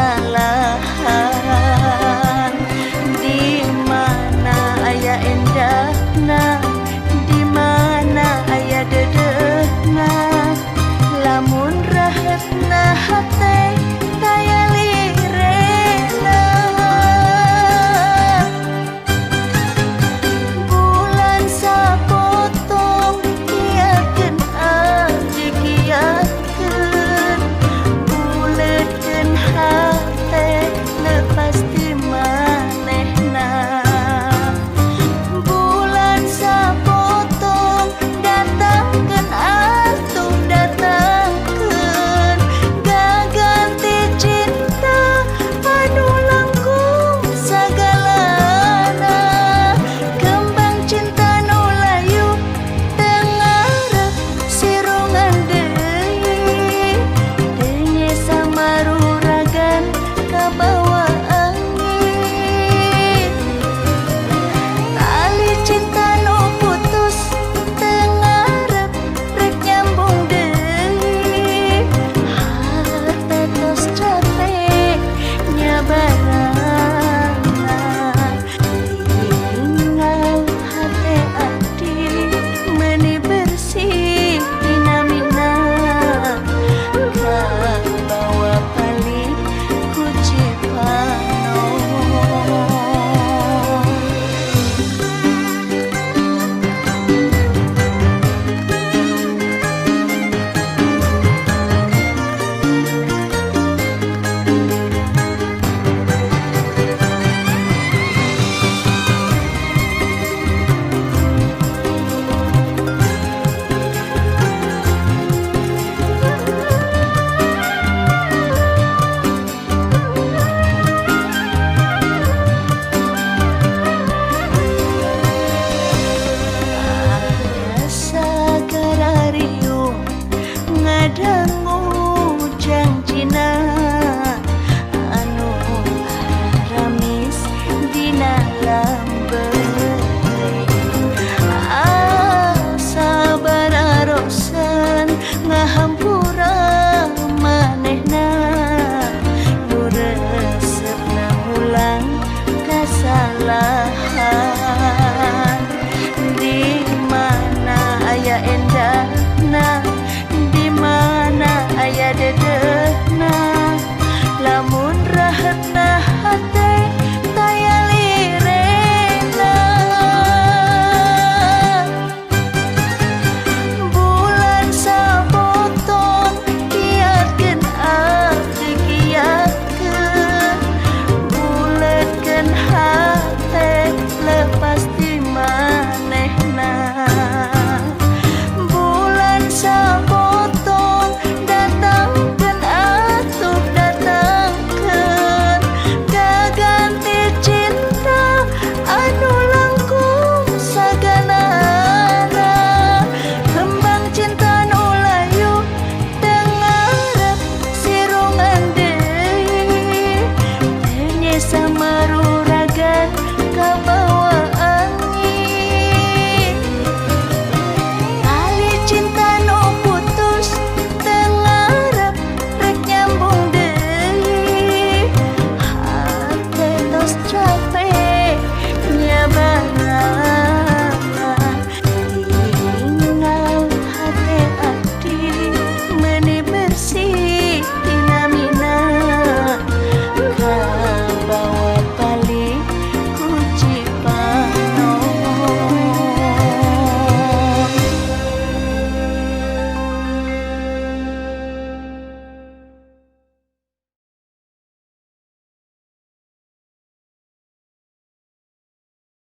kasalahan. Di mana aya endahna, di mana aya dedehna, lamun rahatna hate daya lirena. Bulan sapotong kiakeun abdi kiakeun, buleutkeun hate lepas di manehna. Bulan sapotong datangkeun atuh datangkeun, gaganti cinta anu langkung sagalana. Kembang cinta nu layu teu ngarep sirungan deui, teu nya samaruragan kabawa angin. Tali cinta nu putus teu ngarep rek nyambung deui, hate tos capek nyabarana. Tinggal hate abdi meuni bersih dina-mina, kabawa balik ku Cipanon. Sagararium ngadangu janjina anu ramis dina lambeui. Asa bararosan ngahampura manehna, nu resepna ngulang kasalahan. Di mana aya endahna, di mana aya dedehna, lamun rahatna hate daya lirena. Bulan sapotong kiakeun abdi kiakeun, buleutkeun hate lepas di manehna. Bulan sapotong datangkeun atuh datangkeun, gaganti cinta anu langkung saganana. Kembang cinta nu layu teu ngarep sirungan deui, teu nya sama